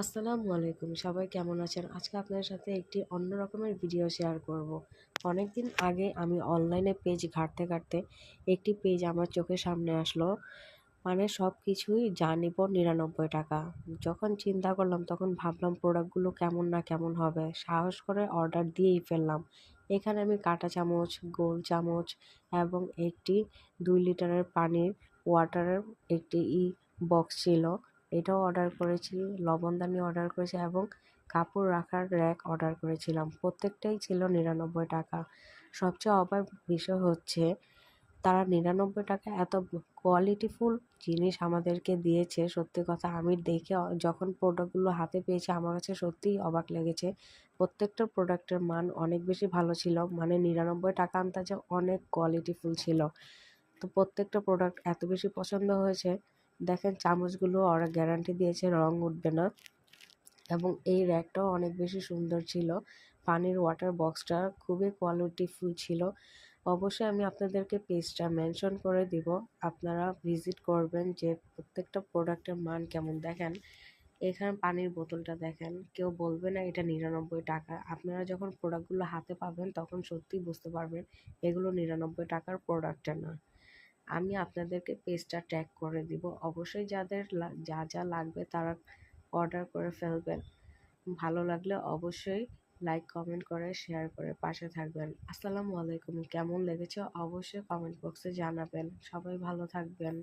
আসসালামু আলাইকুম, সবাই কেমন আছেন? আজকে আপনাদের সাথে একটি অন্য রকমের ভিডিও শেয়ার করব। অনেকদিন আগে আমি অনলাইনে পেজ ঘাঁটতে ঘাঁটতে একটি পেজ আমার চোখের সামনে আসলো। মানে সব কিছুই যা নিব 99 টাকা। যখন চিন্তা করলাম তখন ভাবলাম প্রোডাক্টগুলো কেমন না কেমন হবে, সাহস করে অর্ডার দিয়েই ফেললাম। এখানে আমি কাঁটা চামচ, গোল চামচ এবং একটি 2 লিটারের পানির ওয়াটারের একটি বক্স ছিল, এটাও অর্ডার করেছি। লবণদানি অর্ডার করেছি এবং কাপড় রাখার র্যাক অর্ডার করেছিলাম। প্রত্যেকটাই ছিল 99 টাকা। সবচেয়ে অবাক বিষয় হচ্ছে তারা 99 টাকা এত কোয়ালিটিফুল জিনিস আমাদেরকে দিয়েছে। সত্যি কথা, আমি দেখে যখন প্রোডাক্টগুলো হাতে পেয়েছি আমার কাছে সত্যিই অবাক লেগেছে। প্রত্যেকটা প্রোডাক্টের মান অনেক বেশি ভালো ছিল, মানে 99 টাকা আন্দাজে অনেক কোয়ালিটিফুল ছিল। তো প্রত্যেকটা প্রোডাক্ট এত বেশি পছন্দ হয়েছে। দেখেন চামচগুলো ওরা গ্যারান্টি দিয়েছে রং উঠবে না, এবং এই র্যাকটাও অনেক বেশি সুন্দর ছিল। পানির ওয়াটার বক্সটা খুবই কোয়ালিটিফুল ছিল। অবশ্যই আমি আপনাদেরকে পেজটা মেনশন করে দিব, আপনারা ভিজিট করবেন যে প্রত্যেকটা প্রোডাক্টের মান কেমন। দেখেন এখানে পানির বোতলটা দেখেন, কেউ বলবে না এটা 99 টাকা। আপনারা যখন প্রোডাক্টগুলো হাতে পাবেন তখন সত্যিই বুঝতে পারবেন এগুলো 99 টাকার প্রোডাক্টটা না। আমি আপনাদেরকে পেজটা ট্যাগ করে দিব। অবশ্যই যাদের যা যা লাগবে তারা অর্ডার করে ফেলবেন। ভালো লাগলে অবশ্যই লাইক, কমেন্ট করে, শেয়ার করে পাশে থাকবেন। আসসালামু আলাইকুম। কেমন লেগেছে অবশ্যই কমেন্ট বক্সে জানাবেন। সবাই ভালো থাকবেন।